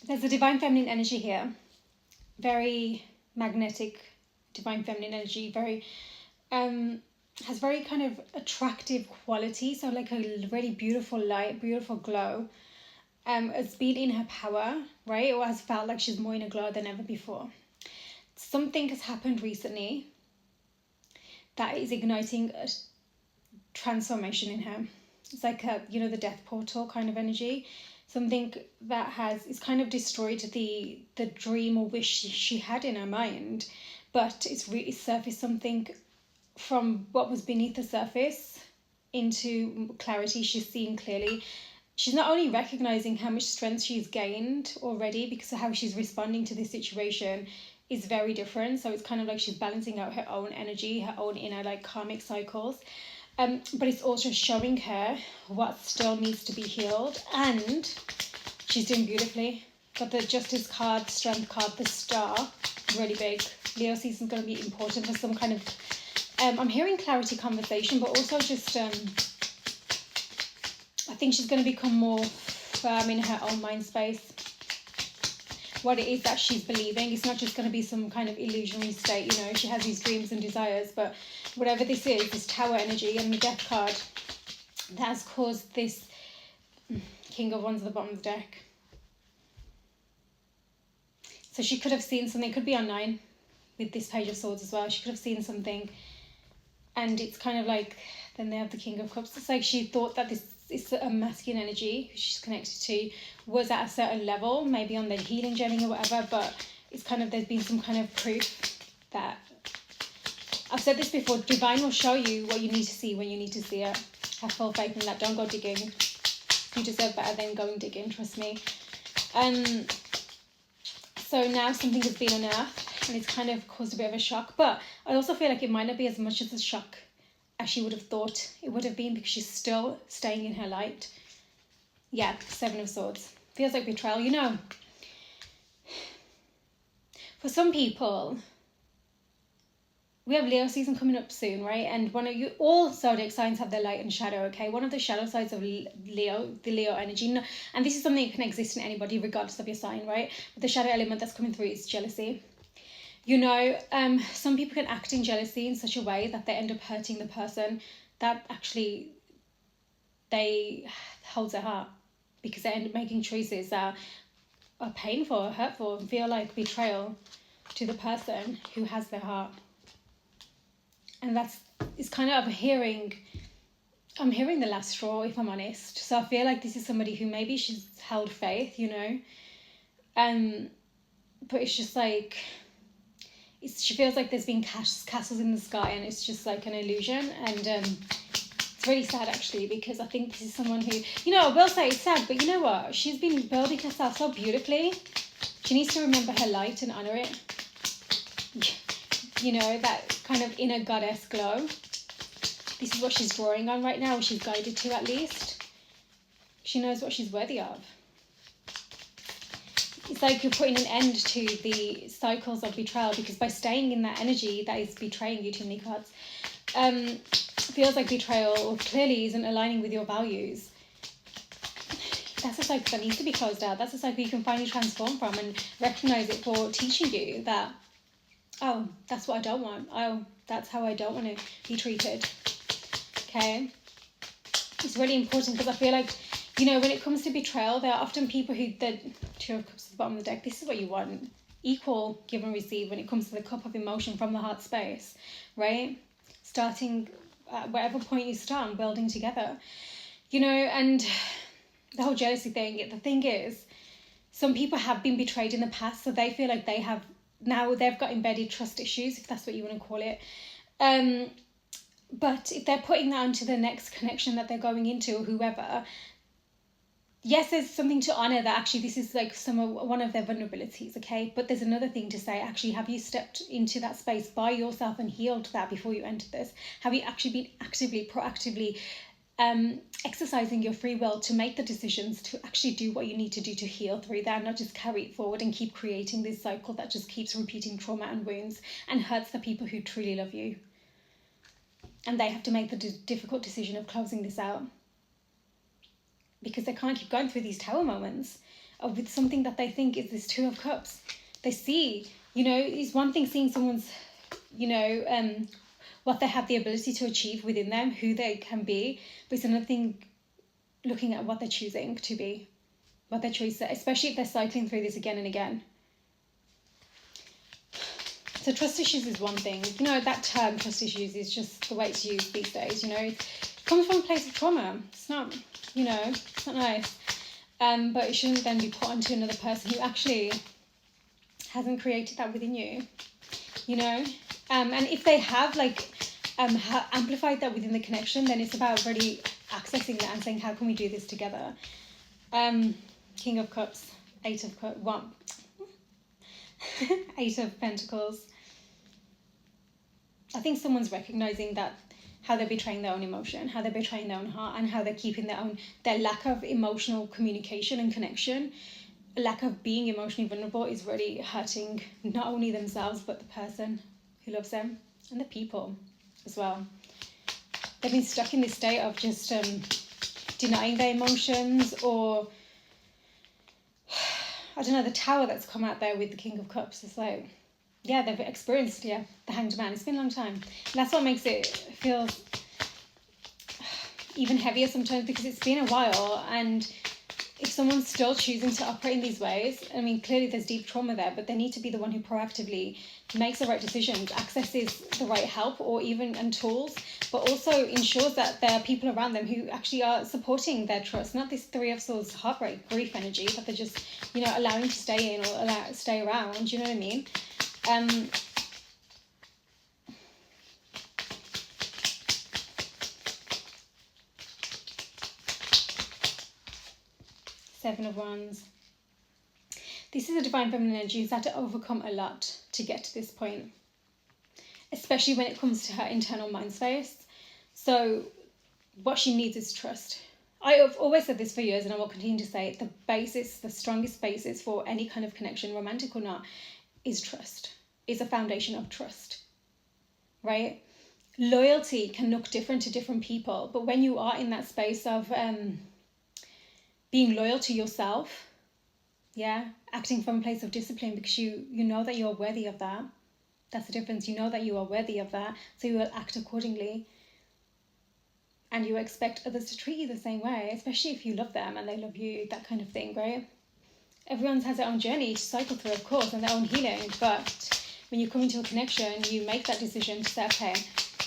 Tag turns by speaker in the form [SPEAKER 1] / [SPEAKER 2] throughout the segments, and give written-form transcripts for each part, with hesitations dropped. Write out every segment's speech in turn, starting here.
[SPEAKER 1] There's a divine feminine energy here. Very magnetic divine feminine energy. Very has very kind of attractive quality. So like a really beautiful light, beautiful glow. Has been in her power, right? Or has felt like she's more in a glow than ever before. Something has happened recently that is igniting a transformation in her. It's like a, the death portal kind of energy. Something that is kind of destroyed the dream or wish she had in her mind, but it's really surfaced something from what was beneath the surface into clarity. She's seeing clearly. She's not only recognizing how much strength she's gained already because of how she's responding to this situation is very different. So it's kind of like she's balancing out her own energy, her own inner like karmic cycles. But it's also showing her what still needs to be healed, and she's doing beautifully. Got the Justice card, Strength card, the Star, really big. Leo season is going to be important for some kind of, I'm hearing clarity conversation, but also just, I think she's going to become more firm in her own mind space. What it is that she's believing, it's not just going to be some kind of illusionary state, she has these dreams and desires, but whatever this is, this Tower energy and the Death card, that has caused this King of Wands at the bottom of the deck. So she could have seen something, could be on 9 with this Page of Swords as well. She could have seen something, and it's kind of like, then they have the King of Cups. It's like she thought that this is a masculine energy who she's connected to was at a certain level, maybe on the healing journey or whatever, but it's kind of, there's been some kind of proof that, I've said this before, divine will show you what you need to see when you need to see it. Have full faith in that. Don't go digging. You deserve better than going digging, trust me. So now something has been unearthed and it's kind of caused a bit of a shock, but I also feel like it might not be as much as a shock as she would have thought it would have been because she's still staying in her light. Yeah, 7 of Swords. Feels like betrayal, For some people, we have Leo season coming up soon, right? And all zodiac signs have their light and shadow, okay? One of the shadow sides of Leo, the Leo energy, and this is something that can exist in anybody regardless of your sign, right? But the shadow element that's coming through is jealousy. Some people can act in jealousy in such a way that they end up hurting the person that actually they holds their heart, because they end up making choices that are painful or hurtful and feel like betrayal to the person who has their heart. And it's kind of I'm hearing the last straw, if I'm honest. So I feel like this is somebody who maybe she's held faith, but it's just like, she feels like there's been castles in the sky and it's just like an illusion. And it's really sad actually, because I think this is someone who, I will say it's sad, but you know what? She's been building herself so beautifully. She needs to remember her light and honour it. That kind of inner goddess glow. This is what she's drawing on right now, or she's guided to at least. She knows what she's worthy of. It's like you're putting an end to the cycles of betrayal, because by staying in that energy that is betraying you, too many cards, feels like betrayal or clearly isn't aligning with your values. That's a cycle that needs to be closed out. That's a cycle you can finally transform from and recognize it for teaching you that, oh, that's what I don't want. Oh, that's how I don't want to be treated. Okay? It's really important because I feel like, when it comes to betrayal, there are often people who, the 2 of Cups at the bottom of the deck, this is what you want. Equal give and receive when it comes to the cup of emotion from the heart space, right? Starting at whatever point you start and building together. And the whole jealousy thing, the thing is, some people have been betrayed in the past, so they feel like they've got embedded trust issues, if that's what you want to call it. But if they're putting that onto the next connection that they're going into, or whoever, yes, there's something to honour that actually this is like one of their vulnerabilities, okay? But there's another thing to say, actually, have you stepped into that space by yourself and healed that before you entered this? Have you actually been actively, proactively exercising your free will to make the decisions to actually do what you need to do to heal through that, not just carry it forward and keep creating this cycle that just keeps repeating trauma and wounds and hurts the people who truly love you? And they have to make the difficult decision of closing this out, because they can't keep going through these tower moments with something that they think is this Two of Cups. They see, it's one thing seeing someone's, what they have the ability to achieve within them, who they can be, but it's another thing looking at what they're choosing to be, what their choice is, especially if they're cycling through this again and again. So trust issues is one thing. That term trust issues is just the way it's used these days. It comes from a place of trauma. It's not, it's not nice. But it shouldn't then be put onto another person who actually hasn't created that within you. And if they have amplified that within the connection, then it's about really accessing that and saying, how can we do this together? King of Cups, Eight of Cups, Eight of Pentacles. I think someone's recognizing that how they're betraying their own emotion, how they're betraying their own heart, and how they're keeping their lack of emotional communication and connection, a lack of being emotionally vulnerable is really hurting not only themselves, but the person who loves them and the people as well. They've been stuck in this state of just denying their emotions, or I don't know, the Tower that's come out there with the King of Cups is like, yeah, they've experienced, the Hanged Man. It's been a long time. And that's what makes it feel even heavier sometimes, because it's been a while, and if someone's still choosing to operate in these ways, I mean, clearly there's deep trauma there, but they need to be the one who proactively makes the right decisions, accesses the right help and tools, but also ensures that there are people around them who actually are supporting their trust, not this Three of Swords heartbreak, grief energy that they're just, allowing to stay in or stay around, you know what I mean? Seven of Wands. This is a divine feminine energy who's had to overcome a lot to get to this point, especially when it comes to her internal mind space. So what she needs is trust. I have always said this for years, and I will continue to say it. The strongest basis for any kind of connection, romantic or not, is trust, is a foundation of trust, right? Loyalty can look different to different people, but when you are in that space of being loyal to yourself, acting from a place of discipline, because you know that you're worthy of that. That's the difference. You know that you are worthy of that, so you will act accordingly, and you expect others to treat you the same way, especially if you love them and they love you, that kind of thing, right? Everyone has their own journey to cycle through, of course, and their own healing, but when you come into a connection, you make that decision to say, okay,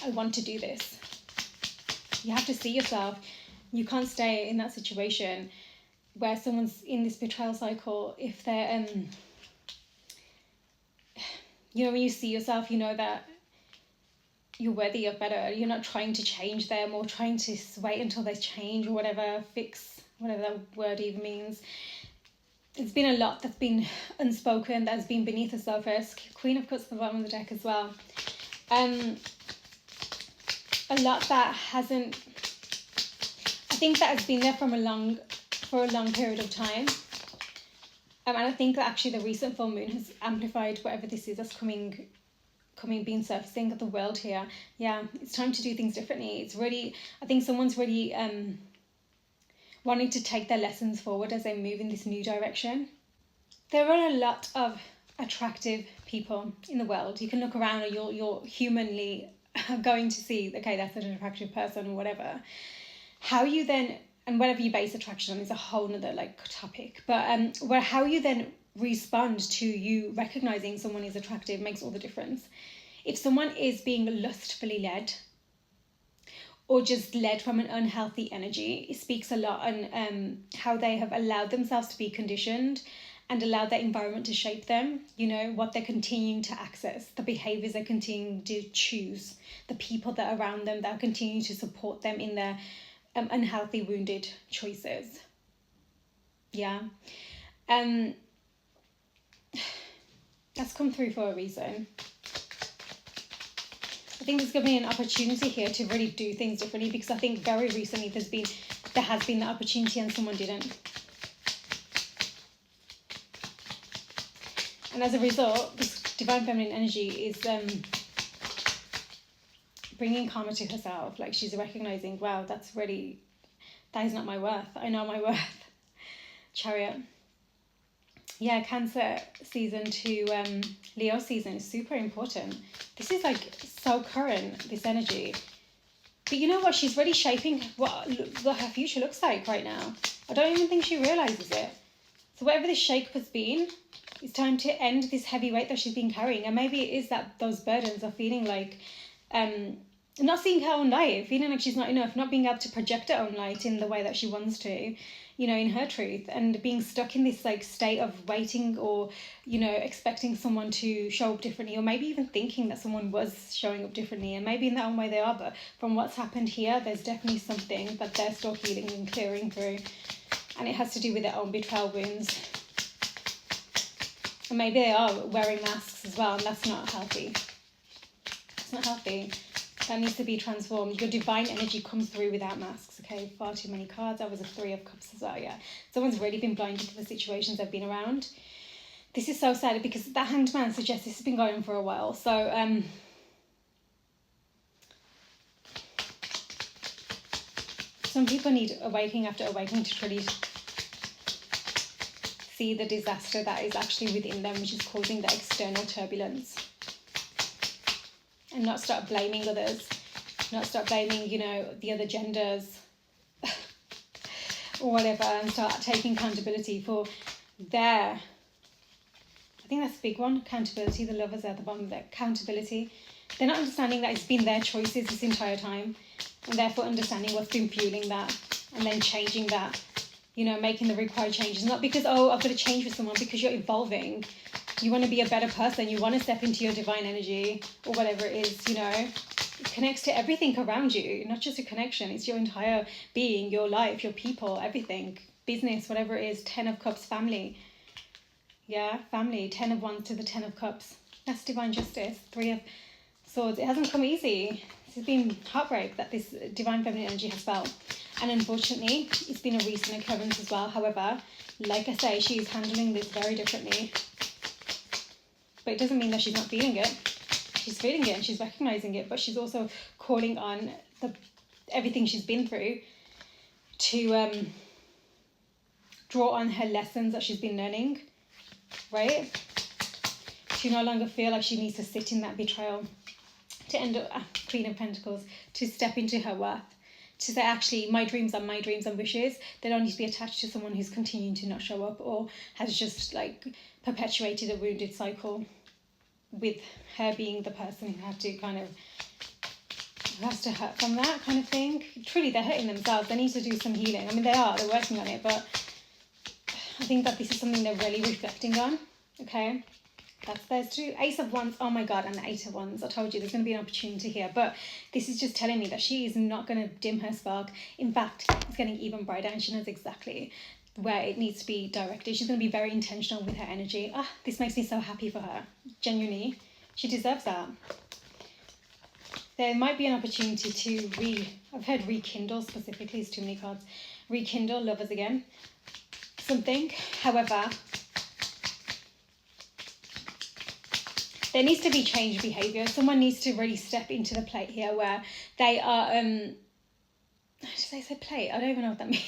[SPEAKER 1] I want to do this. You have to see yourself. You can't stay in that situation where someone's in this betrayal cycle if they're, when you see yourself, you know that you're worthy of better. You're not trying to change them or trying to wait until they change or whatever, fix, whatever that word even means. It's been a lot that's been unspoken, that's been beneath the surface. Queen of Cups at the bottom of the deck as well. A lot that hasn't, I think that has been there for a long period of time. And I think that actually the recent full moon has amplified whatever this is that's being surfacing of the world here. Yeah, it's time to do things differently. It's really, I think someone's really wanting to take their lessons forward as they move in this new direction. There are a lot of attractive people in the world. You can look around and you're humanly going to see, okay, that's an attractive person or whatever. How you then, and whatever you base attraction on is a whole nother topic, but how you then respond to you recognizing someone is attractive makes all the difference. If someone is being lustfully led, or just led from an unhealthy energy, it speaks a lot on how they have allowed themselves to be conditioned and allowed that environment to shape them, what they're continuing to access, the behaviours they're continuing to choose, the people that are around them that are continuing to support them in their unhealthy, wounded choices. Yeah. That's come through for a reason. I think there's going to be an opportunity here to really do things differently, because I think very recently there has been the opportunity and someone didn't. And as a result, this divine feminine energy is bringing karma to herself. She's recognizing, wow, that is not my worth. I know my worth. Chariot. yeah, Cancer season to Leo season is super important. This is like so current, this energy. But you know what? She's really shaping what her future looks like right now. I don't even think she realizes it. So whatever this shake has been, it's time to end this heavy weight that she's been carrying. And maybe it is that those burdens are feeling like not seeing her own light, feeling like she's not enough, not being able to project her own light in the way that she wants to, you know, in her truth, and being stuck in this like state of waiting or, you know, expecting someone to show up differently, or maybe even thinking that someone was showing up differently, and maybe in their own way they are, but from what's happened here, there's definitely something that they're still healing and clearing through, and it has to do with their own betrayal wounds. And maybe they are wearing masks as well, and that's not healthy. It's not healthy. That needs to be transformed. Your divine energy comes through without masks, okay? Far too many cards. That was a 3 of Cups as well, yeah. Someone's really been blinded to the situations they've been around. This is so sad because that Hanged Man suggests this has been going on for a while. So, some people need awakening after awakening to truly see the disaster that is actually within them, which is causing the external turbulence. And not start blaming others, not start blaming, you know, the other genders or whatever, and start taking accountability for their, I think that's a big one, accountability. The Lovers at the bottom of that, accountability. They're not understanding that it's been their choices this entire time, and therefore understanding what's been fueling that, and then changing that, you know, making the required changes. Not because, oh, I've got to change for someone, because you're evolving. You want to be a better person. You want to step into your divine energy or whatever it is, you know. It connects to everything around you, not just a connection. It's your entire being, your life, your people, everything. Business, whatever it is. 10 of Cups, family. Yeah, family. 10 of Wands to the 10 of Cups. That's divine justice. 3 of Swords. It hasn't come easy. This has been heartbreak that this divine feminine energy has felt. And unfortunately, it's been a recent occurrence as well. However, like I say, she's handling this very differently. But it doesn't mean that she's not feeling it. She's feeling it and she's recognizing it, but she's also calling on everything she's been through to draw on her lessons that she's been learning, right? To no longer feel like she needs to sit in that betrayal, to end up Queen of Pentacles, to step into her worth, to say, actually, my dreams are my dreams and wishes. They don't need to be attached to someone who's continuing to not show up or has just like perpetuated a wounded cycle, with her being the person who had to kind of, who has to hurt from that kind of thing. Truly, they're hurting themselves. They need to do some healing. I mean, they're working on it, but I think that this is something they're really reflecting on, okay? That's those two. Ace of Wands, oh my God, and the 8 of Wands. I told you there's going to be an opportunity here, but this is just telling me that she is not going to dim her spark. In fact, it's getting even brighter, and she knows exactly where it needs to be directed. She's going to be very intentional with her energy. This makes me so happy for her. Genuinely, she deserves that. There might be an opportunity to I've heard rekindle specifically, it's too many cards. Rekindle, Lovers again. Something, however, there needs to be changed behaviour. Someone needs to really step into the plate here where they are, did I say plate? I don't even know what that means.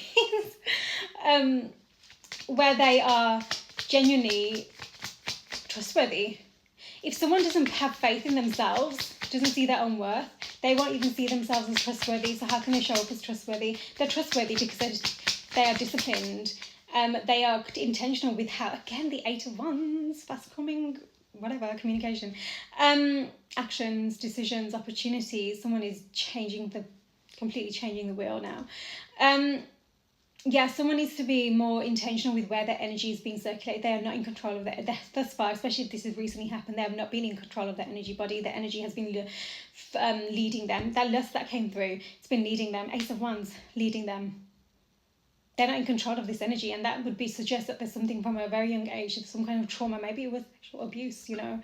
[SPEAKER 1] Where they are genuinely trustworthy. If someone doesn't have faith in themselves, doesn't see their own worth, they won't even see themselves as trustworthy. So how can they show up as trustworthy? They're trustworthy because they are disciplined. They are intentional with how, again, the 8 of Wands, fast coming, whatever, communication. Actions, decisions, opportunities. Someone is completely changing the wheel now. Yeah, someone needs to be more intentional with where their energy is being circulated. They are not in control of that. Thus far, especially if this has recently happened, they have not been in control of their energy body. Their energy has been leading them. That lust that came through, it's been leading them. Ace of Wands, leading them. They're not in control of this energy, and that would suggest that there's something from a very young age, some kind of trauma. Maybe it was sexual abuse, you know,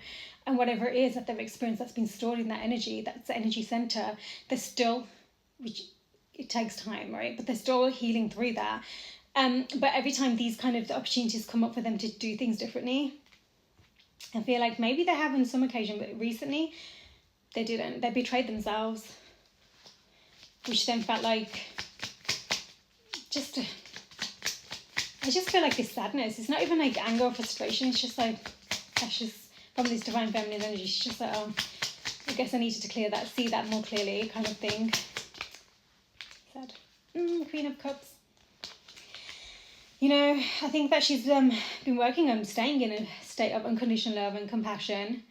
[SPEAKER 1] and whatever it is that they've experienced that's been stored in that energy, that's the energy center. They're still, which it takes time, right? But they're still healing through that. But every time these kind of opportunities come up for them to do things differently, I feel like maybe they have on some occasion, but recently they didn't. They betrayed themselves, which then felt like just a I just feel like this sadness. It's not even like anger or frustration. It's just like, that's just from this divine feminine energy. She's just like, oh, I guess I needed to clear that, see that more clearly, kind of thing. Sad. Queen of Cups. You know, I think that she's been working on staying in a state of unconditional love and compassion,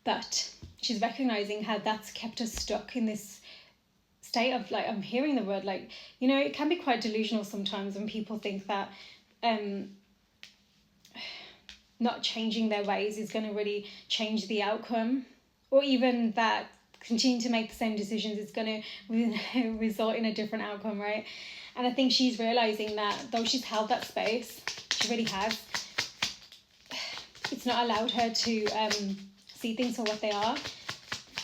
[SPEAKER 1] but she's recognizing how that's kept her stuck in this state of, like, I'm hearing the word, like, you know, it can be quite delusional sometimes when people think that not changing their ways is going to really change the outcome, or even that continuing to make the same decisions is going to result in a different outcome, right? And I think she's realizing that though she's held that space, she really has, it's not allowed her to see things for what they are.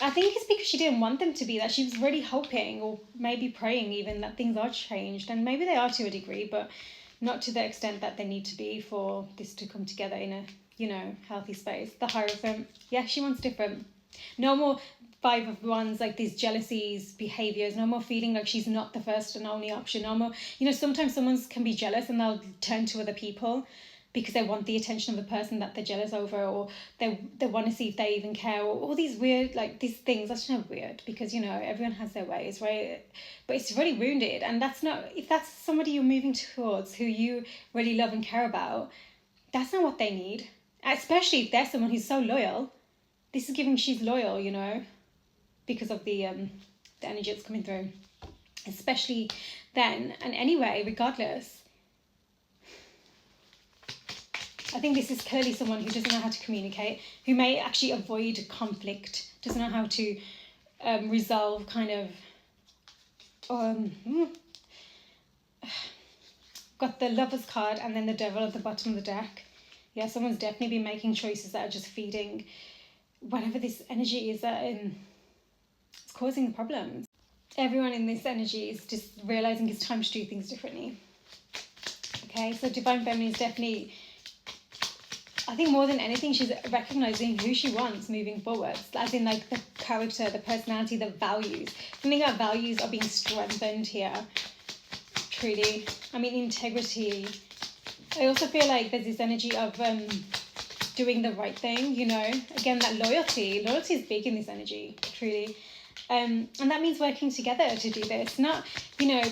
[SPEAKER 1] I think it's because she didn't want them to be that. She was really hoping, or maybe praying even, that things are changed, and maybe they are to a degree, but not to the extent that they need to be for this to come together in a, you know, healthy space. The Hierophant, yeah, she wants different. No more Five of Wands, like these jealousies, behaviors. No more feeling like she's not the first and only option. No more, you know, sometimes someone can be jealous and they'll turn to other people because they want the attention of the person that they're jealous over, or they want to see if they even care, or all these weird, like, these things. That's not weird, because, you know, everyone has their ways, right? But it's really wounded, and that's not, if that's somebody you're moving towards who you really love and care about, that's not what they need. Especially if they're someone who's so loyal. This is giving she's loyal, you know, because of the energy that's coming through. Especially then, and anyway, regardless, I think this is clearly someone who doesn't know how to communicate, who may actually avoid conflict, doesn't know how to resolve kind of... got the Lover's card and then the Devil at the bottom of the deck. Yeah, someone's definitely been making choices that are just feeding whatever this energy is that it's causing the problems. Everyone in this energy is just realizing it's time to do things differently. Okay, so Divine Feminine is definitely, I think more than anything, she's recognizing who she wants moving forward, as in like the character, the personality, the values. Something about values are being strengthened here, truly. I mean, integrity. I also feel like there's this energy of doing the right thing, you know. Again, that loyalty. Loyalty is big in this energy, truly. And that means working together to do this, not, you know,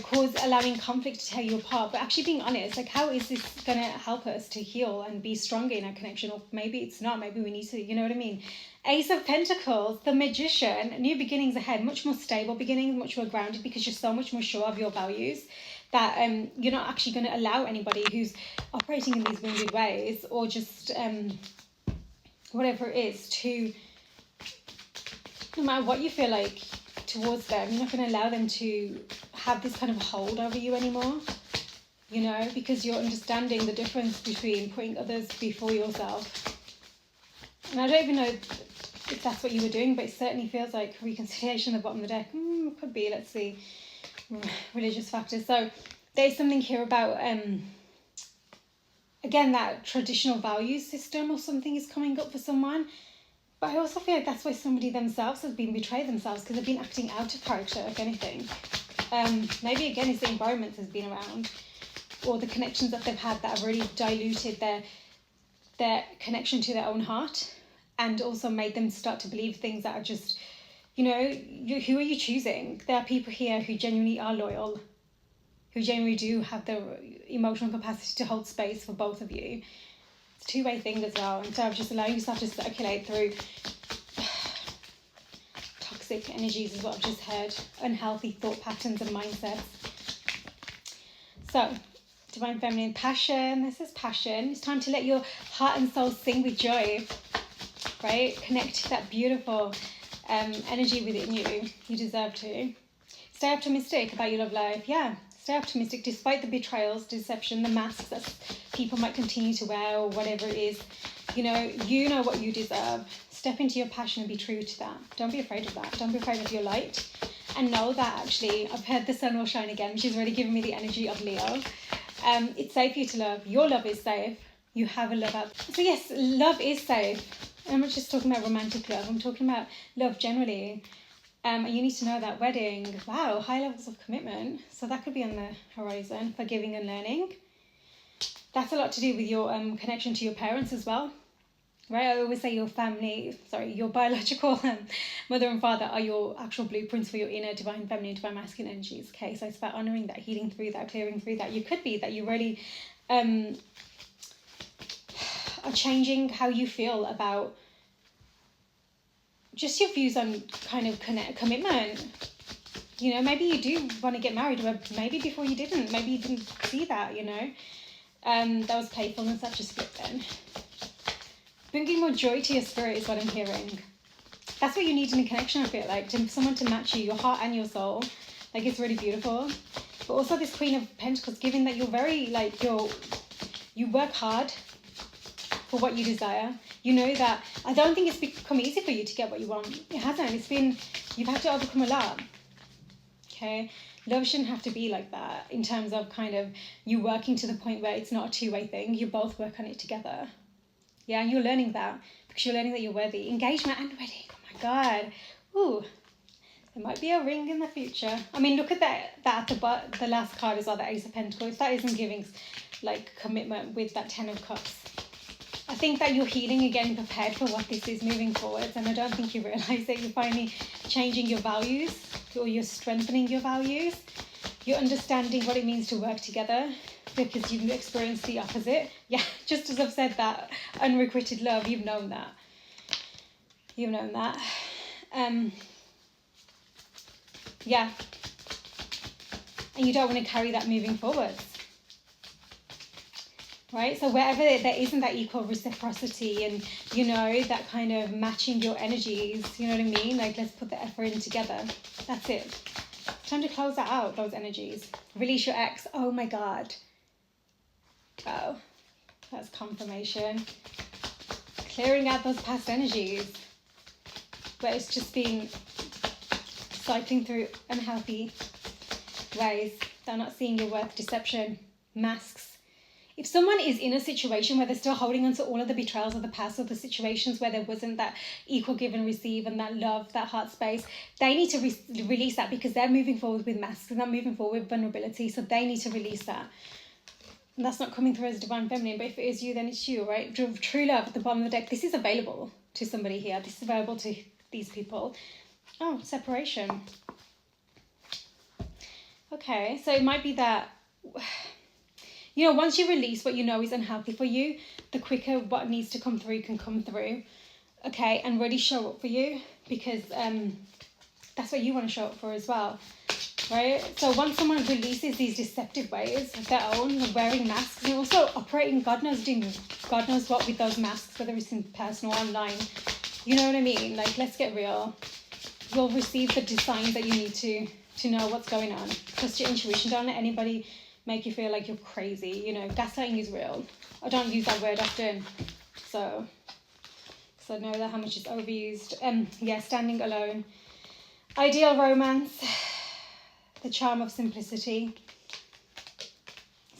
[SPEAKER 1] allowing conflict to tear you apart, but actually being honest, like, how is this going to help us to heal and be stronger in our connection? Or maybe it's not, maybe we need to, you know what I mean? Ace of Pentacles, the Magician, new beginnings ahead, much more stable beginnings, much more grounded, because you're so much more sure of your values that you're not actually going to allow anybody who's operating in these wounded ways, or just whatever it is, to, no matter what you feel like towards them, you're not going to allow them to have this kind of hold over you anymore, you know, because you're understanding the difference between putting others before yourself. And I don't even know if that's what you were doing, but it certainly feels like reconciliation at the bottom of the deck. Could be, let's see, religious factors. So there's something here about, again, that traditional value system or something is coming up for someone. But I also feel like that's why somebody themselves has been betrayed themselves, because they've been acting out of character, if anything. Maybe, again, it's the environment has been around, or the connections that they've had that have really diluted their connection to their own heart, and also made them start to believe things that are just, you know, who are you choosing? There are people here who genuinely are loyal, who genuinely do have the emotional capacity to hold space for both of you. It's a two-way thing as well, instead of just allowing yourself to circulate through toxic energies, is what I've just heard, unhealthy thought patterns and mindsets. So, Divine Feminine, passion. This is passion. It's time to let your heart and soul sing with joy, right? Connect to that beautiful energy within you. You deserve to. Stay optimistic about your love life. Yeah, stay optimistic despite the betrayals, deception, the masks that people might continue to wear, or whatever it is. You know what you deserve. Step into your passion and be true to that. Don't be afraid of that. Don't be afraid of your light. And know that actually, I've heard the sun will shine again, which is really giving me the energy of Leo. It's safe for you to love. Your love is safe. You have a love out. So yes, love is safe. I'm not just talking about romantic love. I'm talking about love generally. And you need to know that wedding, wow, high levels of commitment. So that could be on the horizon for giving and learning. that's a lot to do with your connection to your parents as well. Right, I always say your biological mother and father are your actual blueprints for your inner divine feminine, divine masculine energies. Okay, so it's about honoring that, healing through that, clearing through that. You could be that you really are changing how you feel about just your views on kind of commitment. You know, maybe you do want to get married, but maybe before you didn't. Maybe you didn't see that, you know. That was playfulness, that just split then. Bringing more joy to your spirit is what I'm hearing. That's what you need in a connection, I feel like, to someone to match you, your heart and your soul. Like, it's really beautiful. But also this Queen of Pentacles, given that you're very, like, you work hard for what you desire. You know that, I don't think it's become easy for you to get what you want. It hasn't. You've had to overcome a lot. Okay? Love shouldn't have to be like that in terms of kind of you working to the point where it's not a two-way thing. You both work on it together. Yeah, and you're learning that because you're learning that you're worthy. Engagement and wedding. Oh my God. Ooh, there might be a ring in the future. I mean, look at that at the last card as well, the Ace of Pentacles. That isn't giving like commitment with that Ten of Cups. I think that you're healing again, prepared for what this is moving forwards, and I don't think you realise that you're finally changing your values, or you're strengthening your values. You're understanding what it means to work together, because you've experienced the opposite. Yeah, just as I've said that, unrequited love, you've known that. You've known that. Yeah. And you don't want to carry that moving forwards. Right? So wherever there isn't that equal reciprocity and, you know, that kind of matching your energies, you know what I mean? Like, let's put the effort in together. That's it. Time to close that out, those energies. Release your ex. Oh my God. Oh, that's confirmation. Clearing out those past energies. But it's just been cycling through unhealthy ways. They're not seeing your worth, deception, masks. If someone is in a situation where they're still holding on to all of the betrayals of the past, or the situations where there wasn't that equal give and receive and that love, that heart space, they need to release that, because they're moving forward with masks and they're moving forward with vulnerability. So they need to release that. And that's not coming through as divine feminine, but if it is you, then it's you, right? True love at the bottom of the deck. This is available to somebody here. This is available to these people. Oh, separation. Okay, so it might be that, you know, once you release what you know is unhealthy for you, the quicker what needs to come through can come through. Okay, and really show up for you, because that's what you want to show up for as well. Right? So once someone releases these deceptive ways of their own, wearing masks, and also operating, doing God knows what with those masks, whether it's in person or online. You know what I mean? Like, let's get real. You'll receive the signs that you need to know what's going on. Trust your intuition. Don't let anybody make you feel like you're crazy. You know, gaslighting is real. I don't use that word often. So I know that how much it's overused. Yeah, standing alone. Ideal romance. The charm of simplicity.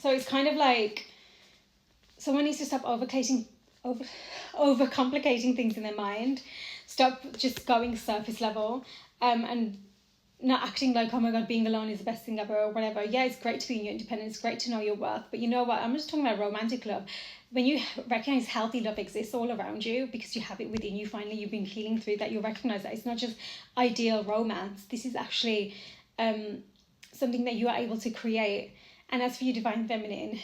[SPEAKER 1] So it's kind of like someone needs to stop overcomplicating things in their mind. Stop just going surface level, and not acting like, oh my God, being alone is the best thing ever or whatever. Yeah, it's great to be in your independence. It's great to know your worth. But you know what? I'm just talking about romantic love. When you recognize healthy love exists all around you, because you have it within you, finally you've been healing through that, you recognize that it's not just ideal romance. This is actually something that you are able to create. And as for your divine feminine,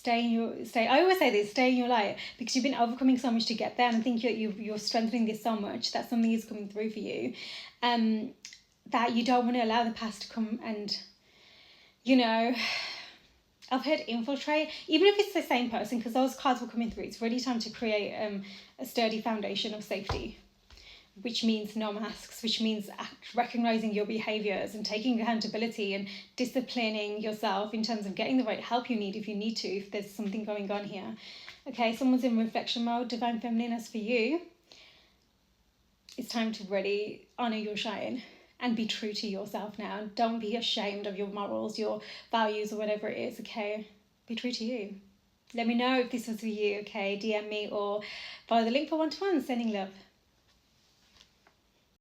[SPEAKER 1] I always say this, stay in your light, because you've been overcoming so much to get there, and I think you're strengthening this so much that something is coming through for you, that you don't want to allow the past to come and, you know, I've heard infiltrate, even if it's the same person, because those cards were coming through. It's really time to create a sturdy foundation of safety, which means no masks, which means recognizing your behaviors and taking accountability and disciplining yourself in terms of getting the right help you need if you need to, if there's something going on here. Okay, someone's in reflection mode, divine feminine. As for you, it's time to really honor your shine and be true to yourself now. Don't be ashamed of your morals, your values, or whatever it is, okay? Be true to you. Let me know if this was for you, okay? DM me or follow the link for one-to-one. Sending love.